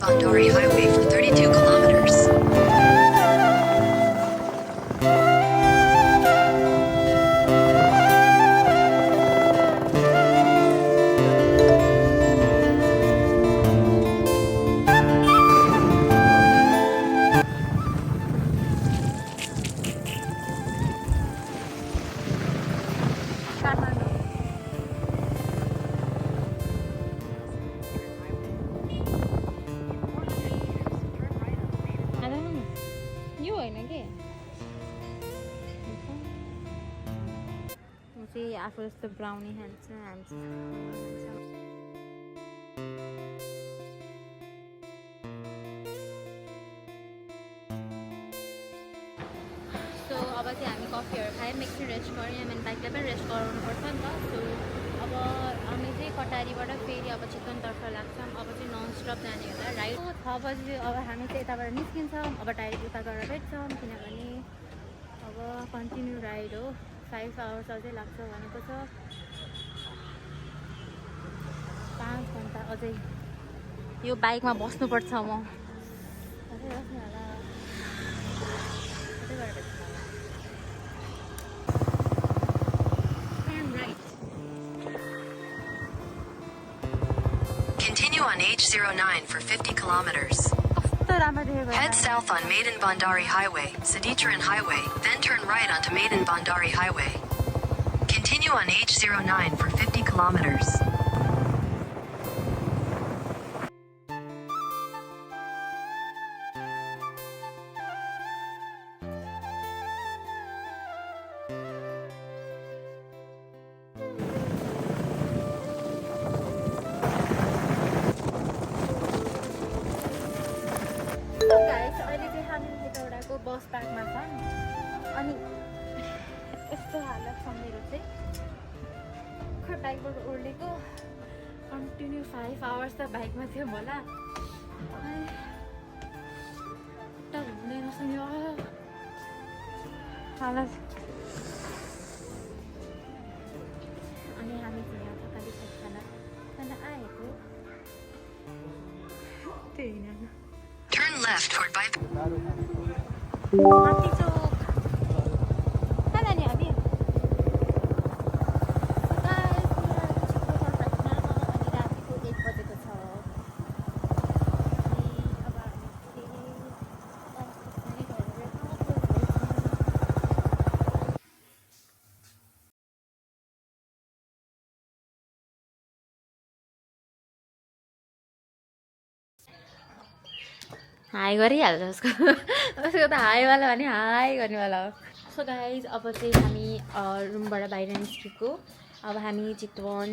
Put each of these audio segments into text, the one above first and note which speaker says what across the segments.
Speaker 1: Bandari Highway for 32 kilometers.
Speaker 2: यो होइन कि म चाहिँ आफू जस्तो ब्राउनी खान्छु सो अब चाहिँ हामी कफीहरू खायौँ एकछिन रेस्ट गऱ्यौँ अनि बाइकलाई पनि रेस्ट गराउनुपर्छ नि त सो अब हामी चाहिँ कटारीबाट फेरि अब चितवनतर्फ लाग्छौँ अब चाहिँ नन स्टप जाने होला राइड 6 बजी अब हामी चाहिँ यताबाट निस्किन्छौँ अब डाइरेक्ट उता गएर भेट्छौँ किनभने अब कन्टिन्यू राइड हो 5 आवर्स अझै लाग्छ भनेको छ 5 घन्टा अझै यो बाइकमा बस्नुपर्छ म अझै बस्नु होला अझै गएर भेट्छौँ
Speaker 1: Continue on H09 for 50 kilometers. Head south on Maiden Bandari Highway, Saditran Highway, then turn right onto Maiden Bandari Highway. Continue on H09 for 50 kilometers.
Speaker 2: बस पार्कमा छ अनि यस्तो हालत छ मेरो चाहिँ खै बाइकबाट उर्लेको कन्टिन्यू 5 आवर्स त बाइकमा थियो होला हुँदैन सुन्यो हालत अनि हामी चाहिँ यहाँ थकाली खाना आएको त्यही होइन
Speaker 1: Turn left toward bypass.
Speaker 2: हात्ती चोक कहाँ जाने हामी अनि रातिको 1 बजेको छ अनि अब हाई गरिहाल्छ उसको त हाईवाला भने हाई गर्नेवाला हो सो गाइज अब चाहिँ हामी रुमबाट बाहिर निस्केको अब हामी चितवन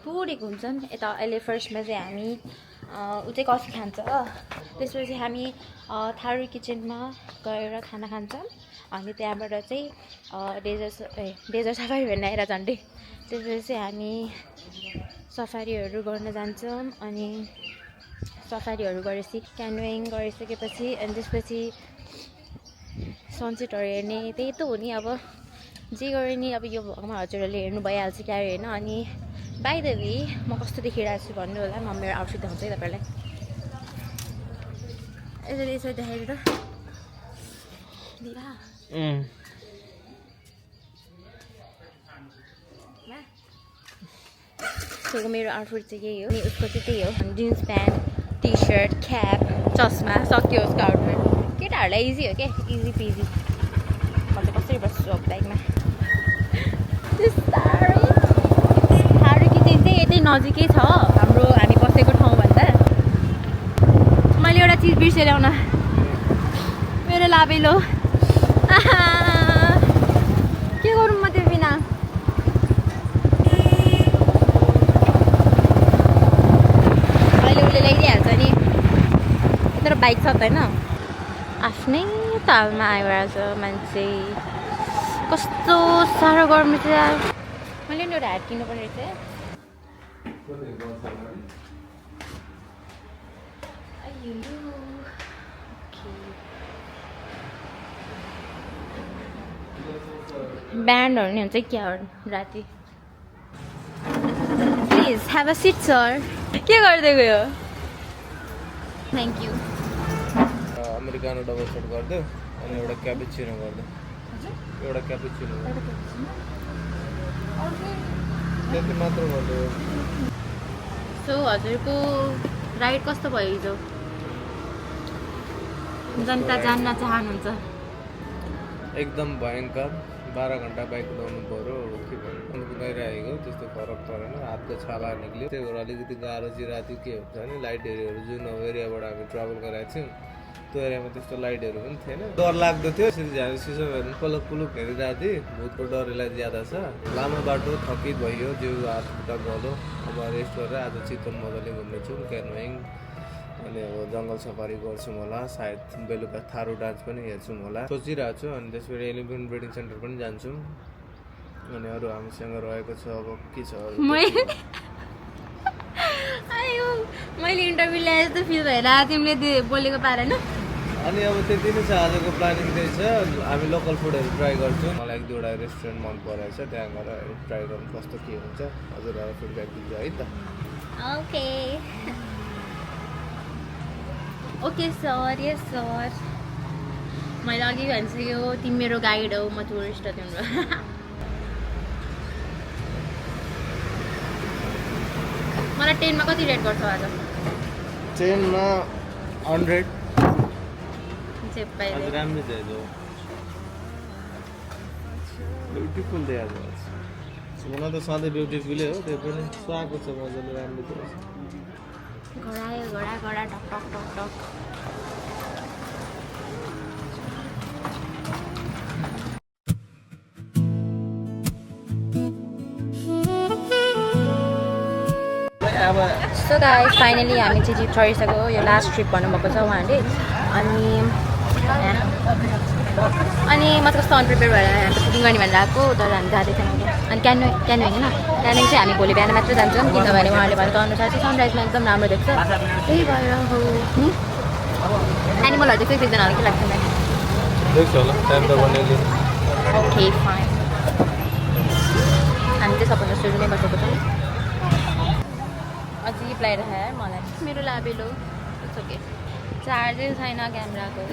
Speaker 2: पुगेको हुन्छौँ यता अहिले फर्स्टमा चाहिँ हामी ऊ चाहिँ कफी खान्छ त्यसपछि हामी थारू किचनमा गएर खाना खान्छौँ अनि त्यहाँबाट चाहिँ डेजर्ट सफारी हेर्न आएर झन्डै त्यसपछि हामी सफारीहरू गर्न जान्छौँ अनि सफारीहरू गरेपछि क्यानोइङ गरिसकेपछि अनि त्यसपछि सनसेटहरू हेर्ने त्यही त हो नि अब जे गरे नि अब यो भगमा हजुरहरूले हेर्नु भइहाल्छ क्या होइन अनि बाइ द वे म कस्तो देखिरहेको छु भन्नु होला म मेरो आउटफिट देखाउँछु है तपाईँलाई यसरी देखाइदिनु त दिदा उसको मेरो आउटफिट चाहिँ यही हो अनि उसको चाहिँ त्यही हो jeans pant T-shirt cap चस्मा सक्यो उसको आउटफिट केटाहरूलाई इजी हो क्या इजी पिजी म चाहिँ कसरी बस्छु अब बाइकमा थारू किचन चाहिँ यतै नजिकै छ हाम्रो हामी बसेको ठाउँभन्दा मैले एउटा चिज बिर्सेर ल्याउन मेरो लाबेलो के गरौँ म त्यो बिना अहिले उसले ल्याइदिइहाल्छ नि तर बाइक छ त होइन आफ्नै तालमा आइरहेछ मान्छे कस्तो साह्रो गर्मी छ मैले नि एउटा ह्याट किन्नुपर्ने रहेछ ब्यान्डहरू नि हुन्छ क्या राति please have a seat sir के गर्दै गयो thank you.
Speaker 3: Americano double shot गरिदेऊ अनि एउटा क्यापुचिनो गरिदेऊ। एउटा क्यापुचिनो त्यति मात्र गरिदेऊ।
Speaker 2: सो हजुरको राइड कस्तो भयो हिजो? जनता जान्न चाहनुहुन्छ?
Speaker 3: एकदम भयङ्कर। 12 घन्टा बाइक कुदाउनु पऱ्यो। के भन्नु कुदाइरहेको त्यस्तो फरक परेन। हातको छाला निक्ल्यो। त्यही भएर अलिकति गाह्रो चाहिँ राति के हुन्छ भने लाइट एरियाहरू जुन एरियाबाट हामी ट्राभल गराएको थियौँ त्यो एरियामा त्यस्तो लाइटहरू पनि थिएन। डर लाग्दो थियो। यसरी हामी सिसो हेर्नु पलक पुलुक हेरिरहेको थिएँ। भूतको डरलाई ज्यादा छ। लामो बाटो थकित भयो। जिउ हात खुट्टा गलो। अब रेस्ट गरेर आज चितवन मजाले घुम्नेछु। क्यानोइङ अनि अब जङ्गल सफारी गर्छौँ होला। सायद बेलुका थारू डान्स पनि हेर्छौँ होला सोचिरहेको छु। अनि त्यसपछि एलिफेन्ट ब्रिडिङ सेन्टर पनि जान्छौँ। अनि अरू हामीसँग रहेको छ अब के छ
Speaker 2: मैले इन्टरभ्यू ल्याए जस्तो फिल भएर तिमीले बोलेको पारेन।
Speaker 3: अनि अब त्यति नै छ। आजको प्लानिङ त्यही छ। हामी लोकल फुडहरू ट्राई गर्छौँ। मलाई 1-2वटा रेस्टुरेन्ट मन परेको छ। त्यहाँ गएर ट्राई गर्नु कस्तो के हुन्छ हजुरहरूलाई फिडब्याक दिन्छ है त।
Speaker 2: Okay okay sir. Yes sir. मैले अघि भनिसक्यो तिमी मेरो गाइड हो, म टुरिस्ट हो तिम्रो। मलाई 10मा कति रेट गर्छौ आज?
Speaker 3: 10मा 100।
Speaker 2: चेप्पाइ
Speaker 3: आज राम्रो छ जो ब्युटिफुल डे आज। मलाई त सधैँ ब्युटिफुलै हो। त्यो पनि सुहाएको छ मजाले राम्रो छ।
Speaker 2: घोडा घोडा घोडा टक टक टक टक। सो गाइस फाइनली हामी चाहिँ जिप चढिसक्यो। यो लास्ट ट्रिप भन्नुभएको छ उहाँले। अनि म त कस्तो अनप्रिपेयर भएर हामी सुटिङ गर्ने भनेर आएको तर हामी जाँदैछौँ। अनि क्यानोइङ होइन क्यानोइङ चाहिँ हामी भोलि बिहान मात्र जान्छौँ किनभने उहाँले भनेको अनुसार चाहिँ सनराइजमा एकदम राम्रो देख्छ। त्यही भएर हो एनिमलहरू चाहिँ देख्दैन होला के लाग्छ मलाई? Okay fine. हामी चाहिँ सबभन्दा सुरु नै बसेको छौँ। अजिब लागिरहेको है मलाई मेरो लाबेलो। ओके चार्जै छैन क्यामेराको।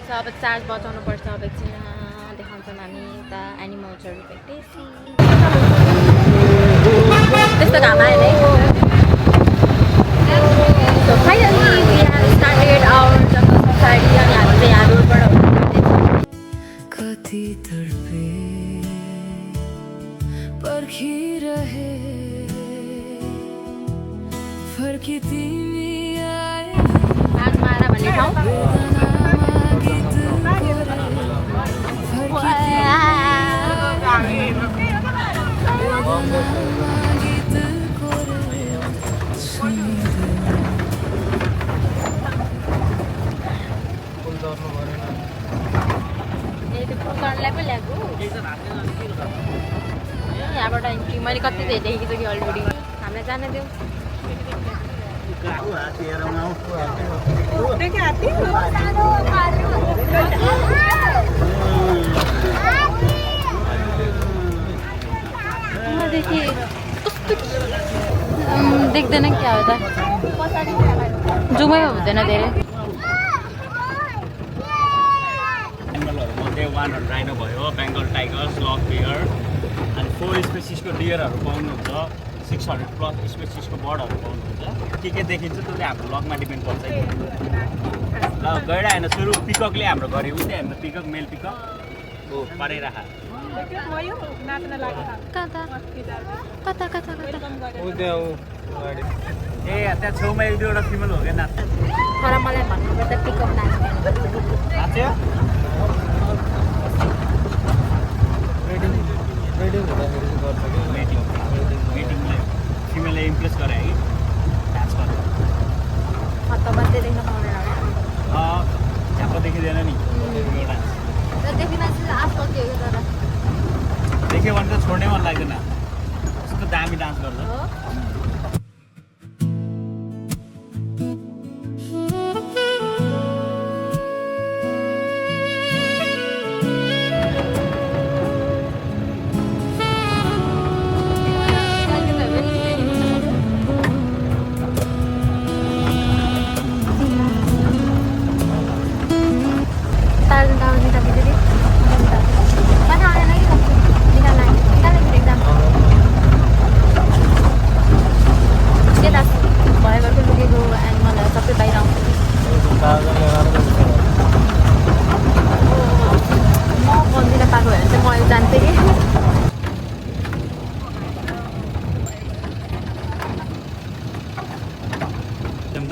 Speaker 2: सो अब चार्ज बचाउनु पर्छ। अब एकछिन देखाउँछौँ हामी यता एनिमल्सहरू भेटेपछि। त्यस्तो घाम आयो है। So finally we have started our jungle safari. अनि हामी चाहिँ यहाँ रोडबाट कति तडपे पर्खिरहे फर्की तिमी आए आगमारा भन्ने ठाउँ। गर्नलाई पनि ल्याएको यहाँबाट इन्ट्री मैले कति धेरै देखिसकेँ अलरेडी। हामीलाई जान देऊ। देख्दैन क्या हो त जुमै हुँदैन धेरै।
Speaker 4: वान राइनो भयो, बेङ्गल टाइगर, स्लग बियर अनि 4 स्पेसिसको डियरहरू पाउनुहुन्छ। 600+ स्पेसिसको बर्डहरू पाउनुहुन्छ। के देखिन्छ त्यो चाहिँ हाम्रो लगमा डिपेन्ड गर्छ। ल गएर होइन सुरु पिककले हाम्रो गऱ्यो उतै हाम्रो पिकक मेल पिकक हो परेर ए त्यहाँ छेउमा 1-2वटा फिमेल हो क्या नाच्छ।
Speaker 2: तर मलाई भन्नुपर्दा पिकअप
Speaker 4: नाच्यो मिटिङले फिमेलले इम्प्रेस गरे है डान्स गर्नु।
Speaker 2: मात्रै देख्न पाउँदैन
Speaker 4: झ्याप्प देखिँदैन नि डान्स। देख्यो भने त छोड्नै मन लाग्दैन। कस्तो दामी डान्स गर्छ।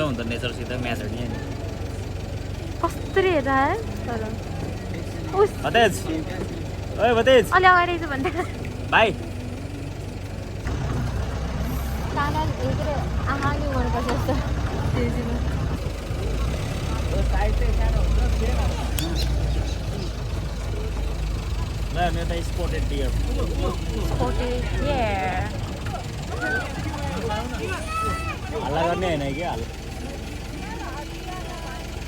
Speaker 4: हुन्छ नेचरसित म्याच हुने नि
Speaker 2: कस्तो हेर्दा तर उस
Speaker 4: भतेज ओए भतेज
Speaker 2: अलि अगाडि चाहिँ भन्दा
Speaker 4: भाइ
Speaker 2: काना हेरेर आमाले गर्नुपर्छ जस्तो
Speaker 4: ल मेरो त स्पोर्टेड डियर हल्ला गर्ने होइन कि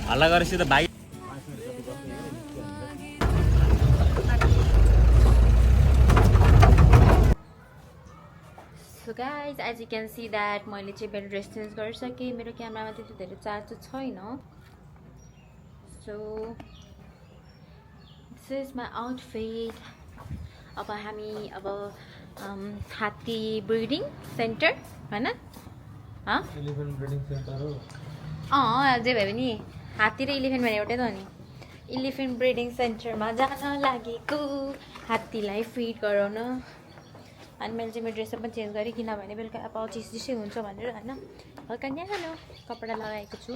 Speaker 4: हल्ला गरेपछि त भाइ
Speaker 2: So guys, as you can see that मैले चाहिँ बेल ड्रेस चेन्ज गरिसकेँ मेरो क्यामेरामा त्यति धेरै चार्ज चाहिँ छैन so this is my outfit अब हामी अब हात्ती ब्रिडिङ सेन्टर होइन
Speaker 3: एलिफेन्ट ब्रिडिङ सेन्टर हो
Speaker 2: जे भए पनि हात्ती र इलिफेन्ट भने एउटै त हो नि इलिफेन्ट ब्रिडिङ सेन्टरमा जान लागेको हात्तीलाई फिड गराउन अनि मैले चाहिँ मेरो ड्रेसअप पनि चेन्ज गरेँ किनभने बेलुका अब चिसै हुन्छ भनेर होइन हल्का न्यानो कपडा लगाएको छु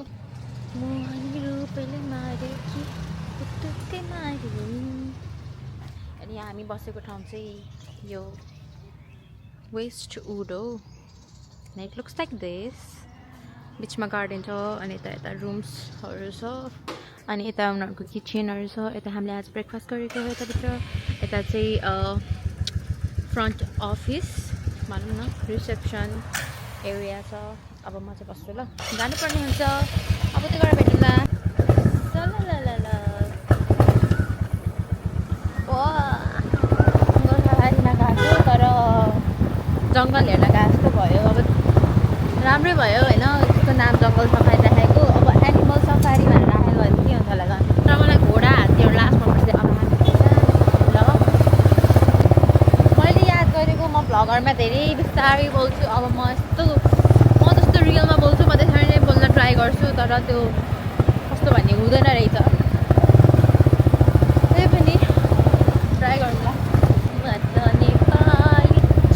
Speaker 2: अनि हामी बसेको ठाउँ चाहिँ यो वेस्ट वुड हो इट लुक्स लाइक दिस बिचमा गार्डन छ अनि यता रुम्सहरू छ अनि यता उनीहरूको किचनहरू छ यता हामीले आज ब्रेकफास्ट गरेको हो यताभित्र यता चाहिँ फ्रन्ट अफिस भनौँ न रिसेप्सन एरिया छ अब म चाहिँ बस्छु ल जानुपर्ने हुन्छ अब त्यो गरेर भेटौँला गोर्खाबारीमा गएको तर जङ्गल हेर्न गएको भयो अब राम्रै भयो होइन त्यसको नाम जङ्गल सफारी राखेको अब एनिमल सफारी भनेर राखेको भने के हुन्छ होला त तर मलाई घोडा हात्तीहरू लास्टमा पर्छ अब मैले याद गरेको म भ्लगरमा धेरै बिस्तारै बोल्छु अब म जस्तो रियलमा बोल्छु म त्यसरी नै बोल्न ट्राई गर्छु तर त्यो कस्तो भन्ने हुँदैन रहेछ त्यही पनि ट्राई गर्नुला नेपाली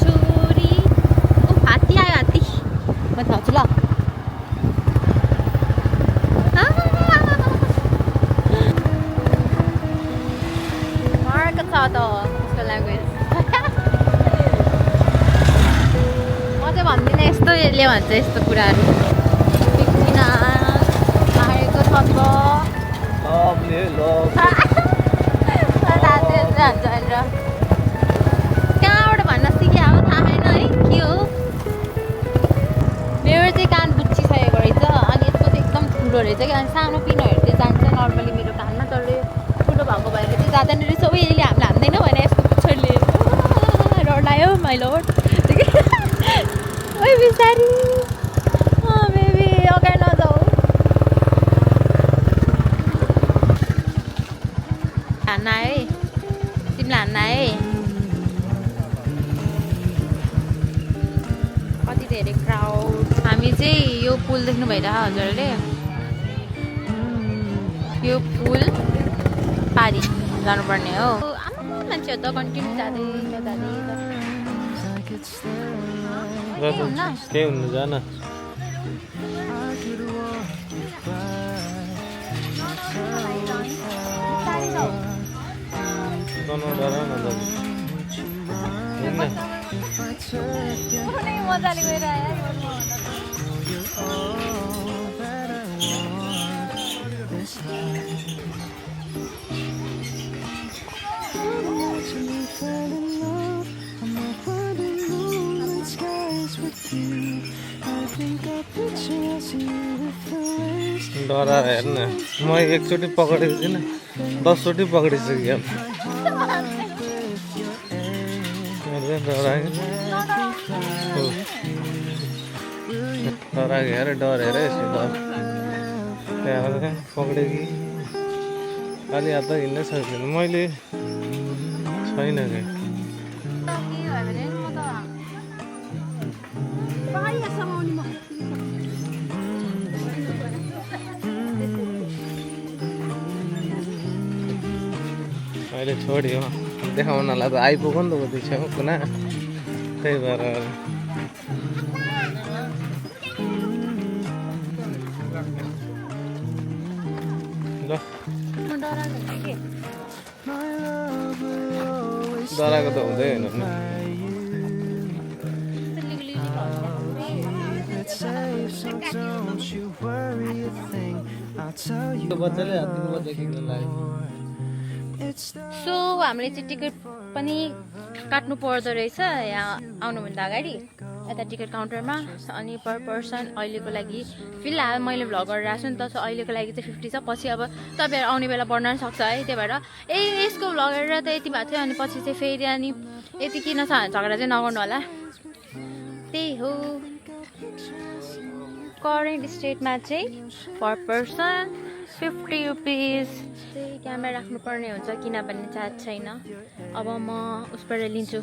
Speaker 2: छोरी हात्ती आयो हात्ती म थाल्छु ल मार्क छ त उसको ल्याङ्ग्वेज म चाहिँ भन्दिनँ यस्तो यसले भन्छ यस्तो कुराहरू बिग्रिन मारेको छ कहाँबाट भन्न सिकेँ अब थाहा छैन है के हो मेरो चाहिँ कान बुच्चिसकेको रहेछ अनि यसको चाहिँ एकदम ठुलो रहेछ कि अनि सानो पिनहरू चाहिँ जान्छ नर्मली मेरो कानमा तर ठुलो भएको भएर चाहिँ जाँदैन रहेछ उयो यसले हामीलाई हान्दैन भने यसको पिछडले रडायो मैले ओइ बिस्तारी बेबी अगाडि नजाऊ हान्न आयो है तिमीलाई हान्न आयो है कति धेरै क्राउड हामी चाहिँ यो पुल देख्नु भइरहेको हजुरहरूले यो पुल पारी जानुपर्ने हो आमा मान्छेहरू त कन्टिन्यू जाँदै
Speaker 3: केही हुनु जान
Speaker 2: मजाले गइरह्यो
Speaker 3: डराएर हेर्न म एकचोटि पक्रेको थिइनँ 10 चोटि पक्रिसकेँ डराएको हेर डर हेर यसो डर त्यहाँ पक्रेँ कि अलि हात हिँड्नै सक्दिनँ मैले छैन कि अहिले छोड्यो देखाउनलाई त आइपुग्यो नि त त्यो छेउ कुना त्यही भएर डराएको त हुँदै होइन नि बच्चाले हात दिनुपर्छ किन्नलाई
Speaker 2: सो हामीले चाहिँ टिकट पनि काट्नु पर्दो रहेछ यहाँ आउनुभन्दा अगाडि यता टिकट काउन्टरमा अनि पर पर्सन अहिलेको लागि फिलहाल मैले भ्लग गरेर आएको छु नि त सो अहिलेको लागि चाहिँ 50 छ पछि अब तपाईँहरू आउने बेला बढ्न सक्छ है त्यही भएर यसको भ्लग गरेर त यति भएको थियो अनि पछि चाहिँ फेरि अनि यति किन छ झगडा चाहिँ नगर्नु होला त्यही हो करेन्ट स्टेटमा चाहिँ पर पर्सन 50 रुपिस चाहिँ क्यामेरा राख्नुपर्ने हुन्छ किनभने चार्ज छैन अब म उसबाट लिन्छु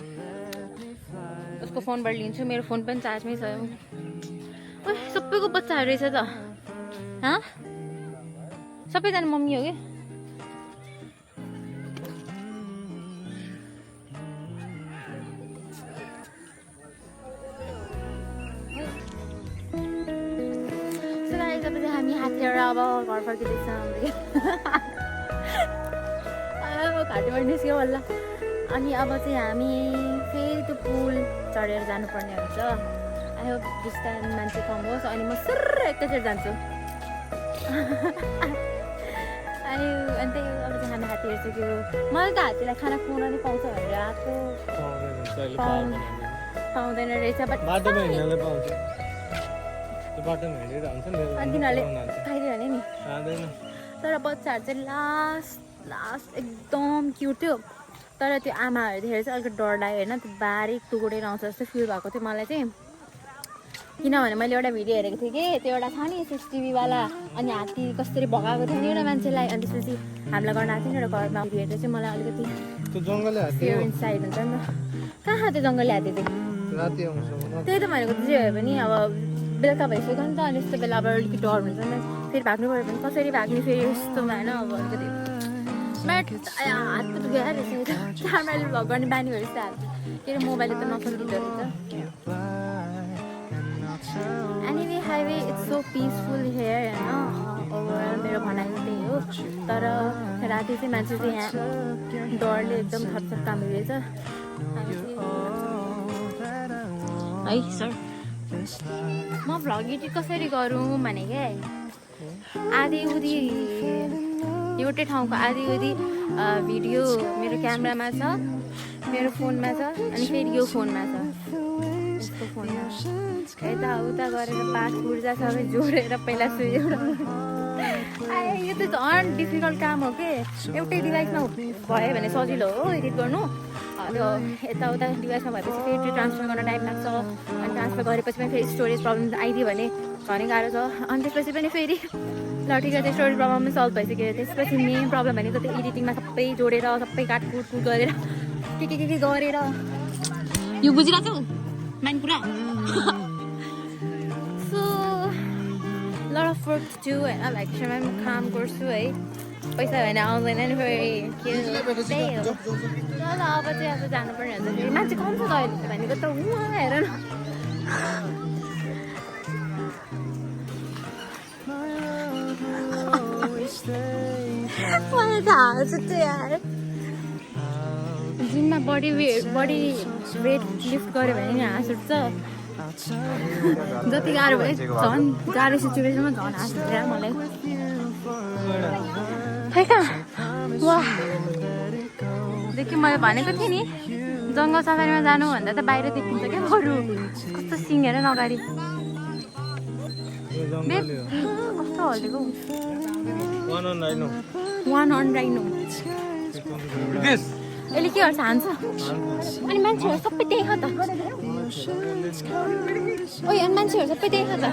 Speaker 2: उसको फोनबाट लिन्छु मेरो फोन पनि चार्जमै छ सबैको बच्चाहरू रहेछ त सबैजना मम्मी हो कि हामी हातेर अब घर फर्किँदैछौँ घाटीबाट निस्क्यो होला अनि अब चाहिँ हामी फेरि त्यो पुल चढेर जानुपर्ने हुन्छ आई होप बिस्तारै मान्छे कम होस् अनि म सर्र एकैचोटि जान्छु अनि त्यही अब चाहिँ हामी हात्ती हेरिसक्यो मैले त हात्तीलाई खाना खुवाउन नि पाउँछ भनेर आएको पाउँदैन रहेछ बट अनि तिनीहरूले खाइदियो भने नि तर बच्चाहरू चाहिँ लास्ट एकदम क्युट थियो तर त्यो आमाहरू देखेर चाहिँ अलिकति डर लाग्यो होइन त्यो बारीक टुक्रेर आउँछ जस्तो फिल भएको थियो मलाई चाहिँ किनभने मैले एउटा भिडियो हेरेको थिएँ कि त्यो एउटा छ नि सिसिटिभीवाला अनि हात्ती कसरी भगाएको थियो नि एउटा मान्छेलाई अनि त्यसपछि हामीलाई गर्न आएको थियो नि एउटा घरमा भिडियो हेरेर चाहिँ मलाई अलिकति फियर इन्साइड हुन्छ नि त कहाँ त्यो जङ्गली हात्ती चाहिँ त्यही त भनेको जे भए पनि अब बेलुका भइसक्यो नि त अनि यस्तो बेला अब अलिकति डर हुन्छ नि फेरि भाग्नु पऱ्यो भने कसरी भाग्ने फेरि यस्तोमा होइन अब अलिकति हात पो दुख्यो रहेछ क्यामेराले भ्लग गर्ने बानी भएछ हात के अरे मोबाइलले त नसकिँदो रहेछ anyway highway it's so peaceful here होइन ओभरअल मेरो भनाइ त्यही हो तर राति चाहिँ मान्छे चाहिँ यहाँ डरले एकदम थपथप कामिरहेछ है सर म भ्लग एडिट कसरी गरौँ भने क्या आधी उधी एउटै ठाउँको आधी उधी भिडियो मेरो क्यामेरामा छ मेरो फोनमा छ अनि फेरि यो फोनमा छ यसको फोनमा यताउता गरेर पाठ ऊर्जा सबै जोडेर पहिला सुयो यो त झन् डिफिकल्ट काम हो कि एउटै डिभाइसमा भयो भने सजिलो हो एडिट गर्नु त्यो यताउता डिभाइसमा भएपछि फेरि ट्रान्सफर गर्न टाइम लाग्छ अनि ट्रान्सफर गरेपछि पनि फेरि स्टोरेज प्रब्लम आइदियो भने झनै गाह्रो छ अनि त्यसपछि पनि फेरि ल ठिक छ त्यो स्टोरेज प्रब्लम पनि सल्भ भइसक्यो त्यसपछि मेन प्रब्लम भनेको त्यो एडिटिङमा सबै जोडेर सबै काटकुट गरेर के गरेर यो बुझिरहेको छौ माइन कुरा so lot of work to होइन भ्याकेसनमा पनि काम गर्छु है पैसा भएन आउँदैन नि फेरि के त्यही हो ल अब चाहिँ अब जानुपर्ने हुन्छ फेरि मान्छे कम छ त अहिले भनेको त उहाँ हेर न मलाई थाहा छ त्यो यार जिममा बडी वेट लिफ्ट गऱ्यो भने नि हाँस उठ्छ जति गाह्रो भयो झन् गाह्रो सिचुएसनमा झन् हाँस उठ्छ मलाई खै कहाँ वाह देखि मैले भनेको थिएँ नि जङ्गल सफारीमा जानु भन्दा त बाहिर देखिन्छ क्या बरु कस्तो सिङ हेर न अगाडि कस्तो हल्लिएको 1 राइनो यसले के गर्छ हान्छ अनि मान्छेहरू सबै देख त ओइ अनि मान्छेहरू सबै देख त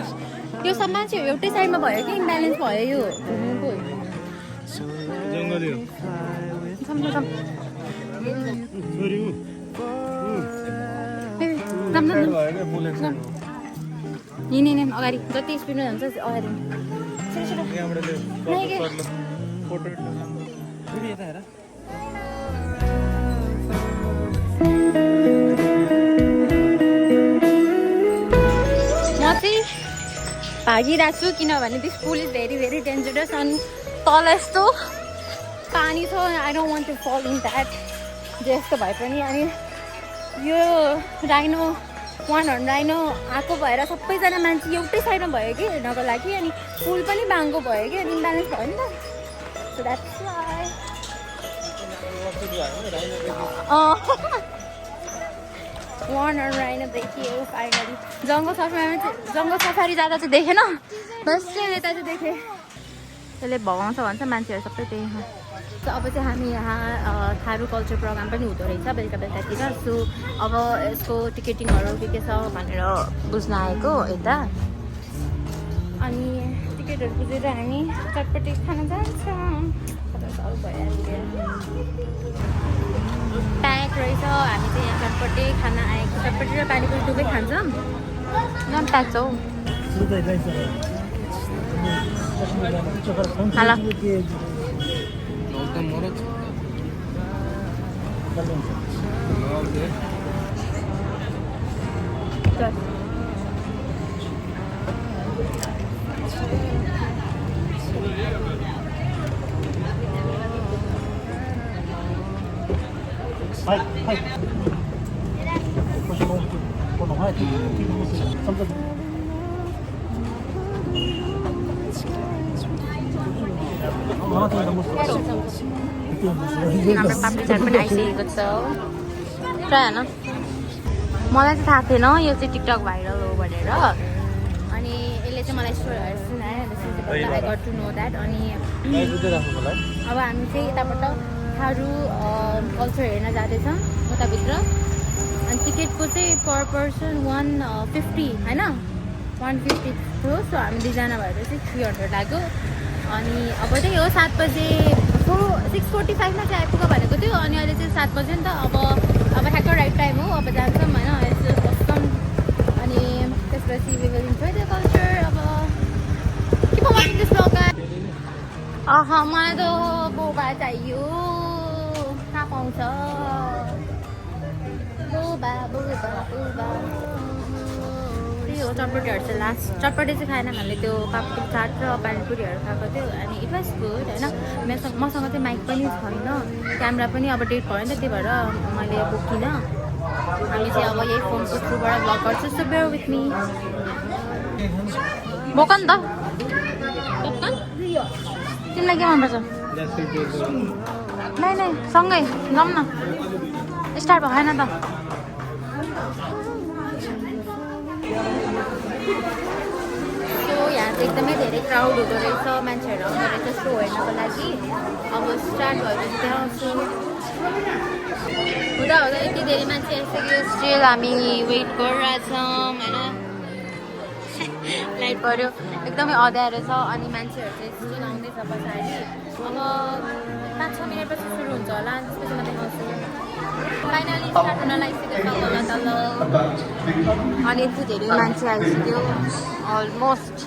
Speaker 2: यो सब मान्छेहरू एउटै साइडमा भयो कि इम्ब्यालेन्स भयो यो हिँड अगाडि जति स्पिडमा जान्छ अगाडि भागिरहेको छु किनभने this pul is very very dangerous अनि तल यस्तो पानी छ I don't want to fall in that जस्तो भए पनि अनि यो राइनो 1 राइनो आएको भएर सबैजना मान्छे एउटै साइडमा भयो कि हेर्नको लागि अनि पुल पनि बाङ्गो भयो कि अनि इम्ब्यालेन्स भयो नि त सो द्याट्स वाइ 1 राइनो देखियो फाइनली जङ्गल सफारी जाँदा चाहिँ देखेन बस चाहिँ यता चाहिँ देखेँ त्यसले भगाउँछ भन्छ मान्छेहरू सबै त्यही सो अब चाहिँ हामी यहाँ थारू कल्चर प्रोग्राम पनि हुँदो रहेछ बेलुकातिर सो अब यसको टिकेटिङहरू के छ भनेर बुझ्न आएको यता अनि टिकटहरू बुझेर हामी चटपटी खान जान्छौँ प्याक रहेछ हामी चाहिँ यहाँ चटपटी खाना आएको चटपटी र पानीपुरी दुवै खान्छौँ नन प्याक छ हौ हेलो हाम्रो पापडी चाट पनि आइसकेको छ ट्राई होइन मलाई चाहिँ थाहा थिएन यो चाहिँ टिकटक भाइरल हो भनेर अनि यसले चाहिँ मलाई स्टोरीहरू सुनायो I got to know that अनि अब हामी चाहिँ यताबाट थारू कल्चर हेर्न जाँदैछौँ उताभित्र अनि टिकटको चाहिँ पर पर्सन 150 होइन 150 थियो सो हामी दुईजना भएर चाहिँ 300 लाग्यो अनि अब चाहिँ हो 7 बजे 6:45 मा चाहिँ आइपुग्यो भनेको थियो अनि अहिले चाहिँ 7 बजे नि त अब ठ्याक्क राइट टाइम हो अब जान्छौँ होइन यसो बस्छौँ अनि त्यसपछि we will enjoy the culture अब के पो वाचिङ दिस ब्लग मलाई त बोबा चाहियो कहाँ पाउँछ बोबा त्यही हो चटपटीहरू चाहिँ लास्ट चटपटी चाहिँ खाएन हामीले त्यो पापडी चाट र पानीपुरीहरू खाएको थियो अनि इट वाज गुड होइन मसँग चाहिँ माइक पनि छैन क्यामेरा पनि अब डेट भयो नि त त्यही भएर मैले बोकिनँ हामी चाहिँ अब यही फोनको थ्रुबाट ब्लग गर्छु सो बेयर विथ मी बोक नि त तिमीलाई के मनपर्छ नै सँगै जाउँ न स्टार्ट भएन त सो यहाँ चाहिँ एकदमै धेरै क्राउड हुँदो रहेछ मान्छेहरू आउँदो रहेछ सो हेर्नको लागि अब स्टार्ट भएपछि त्यहाँ आउँछु हुँदा यति धेरै मान्छे आइसक्यो स्टिल हामी वेट गरिरहेछौँ होइन लाइट पऱ्यो एकदमै अँध्यारो छ अनि मान्छेहरू चाहिँ स्टिल आउँदैछ पछाडि अब 5-6 मिनटपछि सुरु हुन्छ होला त्यसपछि म देखाउँछु फाइनली स्टार्ट हुन लागिसकेको छ तल अनि यति धेरै मान्छे आइसक्यो अलमोस्ट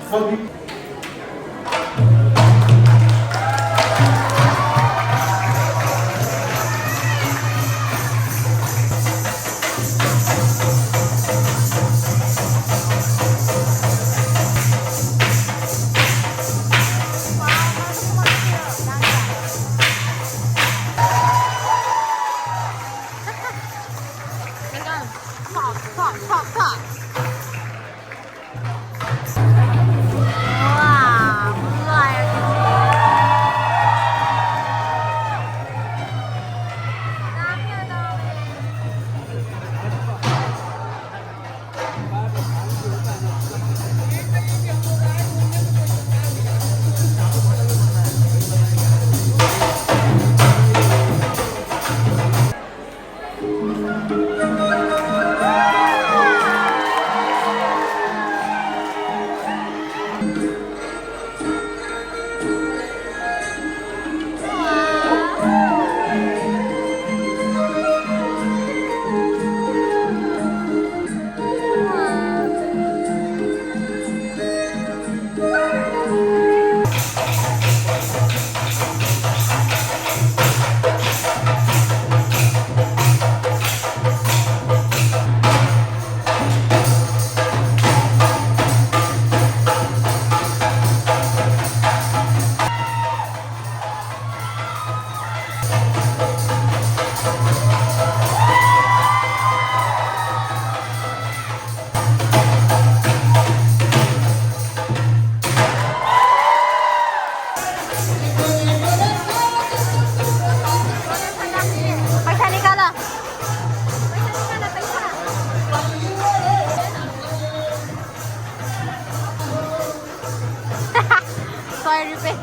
Speaker 2: 100 रुपियाँ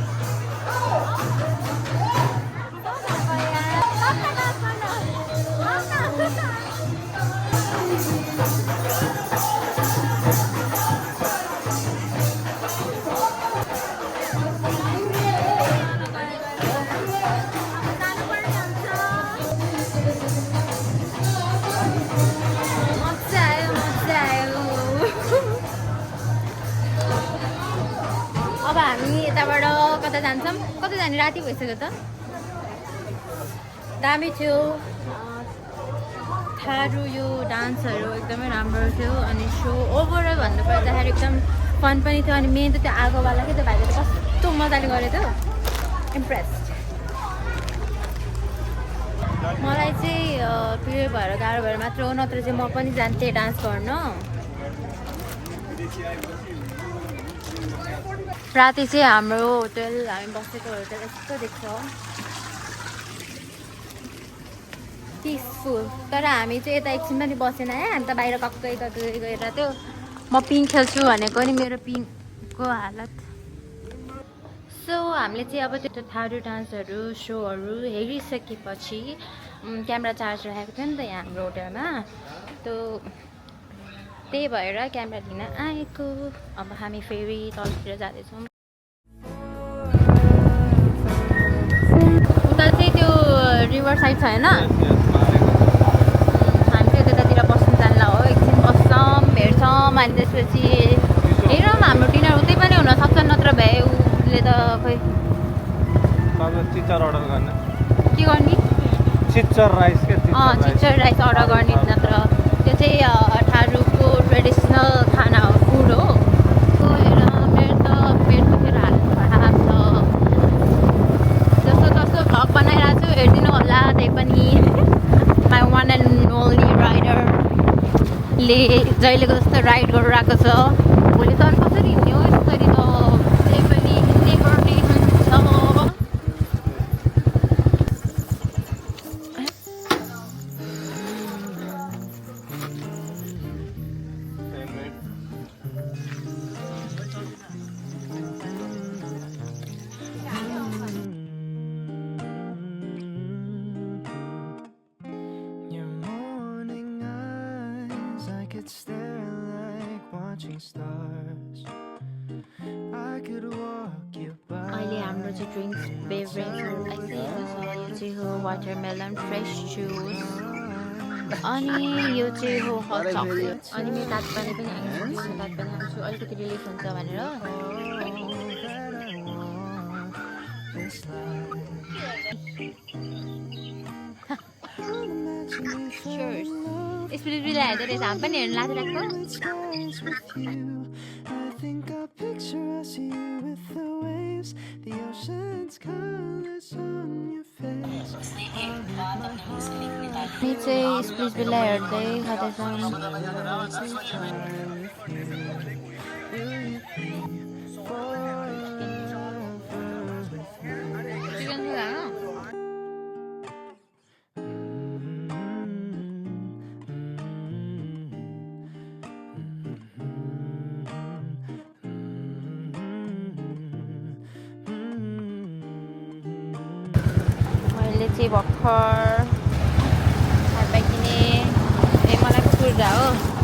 Speaker 2: मजा आयो अब हामी यताबाट कता जान्छौँ कता जाने राति भइसक्यो त दामी थियो थारू यो डान्सहरू एकदमै राम्रो थियो अनि सो ओभरअल भन्नुपर्दाखेरि एकदम फन पनि थियो अनि मेन त त्यो आगोवाला के त्यो भाइले त कस्तो मजाले गरेको थियो इम्प्रेस्ड मलाई चाहिँ पिरियड भएर गाह्रो भएर मात्र हो नत्र चाहिँ म पनि जान्थेँ डान्स गर्न राति चाहिँ हाम्रो होटल हामी बसेको होटल यस्तो देख्छ पिसफुल तर हामी चाहिँ यता एकछिन पनि बसेन है हामी त बाहिर कक्कै गएर त्यो म पिङ खेल्छु भनेको नि मेरो पिङको हालत सो हामीले चाहिँ अब त्यो थारू डान्सहरू सोहरू हेरिसकेपछि क्यामेरा चार्ज राखेको थियो नि त यहाँ हाम्रो होटलमा त्यही भएर क्यामेरा लिन आएको अब हामी फेरि तलतिर जाँदैछौँ उता चाहिँ त्यो रिभर साइड छ होइन हामी चाहिँ त्यतातिर बस्नु जान्ला हो एकछिन बस्छौँ हेर्छौँ अनि त्यसपछि हेरौँ हाम्रो डिनर उतै पनि हुनसक्छ नत्र भए उसले त खोइ
Speaker 3: चिचर अर्डर गर्ने
Speaker 2: के गर्ने
Speaker 3: चिचर राइस के
Speaker 2: चिचर राइस अर्डर गर्ने नत्र त्यो चाहिँ थारूको ट्रेडिसनल खाना हो फुड हो हेर मेरो त पेट दुखेर हाल्नु खराब छ जस्तो तस्तो भ्लग बनाइरहेको छु हेरिदिनु होला त्यही पनि माई वान एन्ड ओन्ली राइडरले जहिलेको जस्तो राइड गरेर आएको छ भोलि त अनि कसरी हिँड्ने हो यसरी त त्यही पनि हिँड्ने गर्ने हुन्छ अहिले हाम्रो चाहिँ ड्रिङ्क्स बेभरेजहरू आइसकेको छ यो चाहिँ हो वाटरमेलन फ्रेस जुस अनि यो चाहिँ हो हट चकलेट अनि मेरो तातपानी पनि आइसकेको छ तातपानी आउँछु अलिकति रिलिफ हुन्छ भनेर स्पिरिट हेर्दो रहेछ हामी पनि हेर्नु लागिरहेको हामी चाहिँ स्प्लिस बिल्ला हेर्दै खाँदैछौँ मैले चाहिँ भर्खर मलाई कुर्दा हो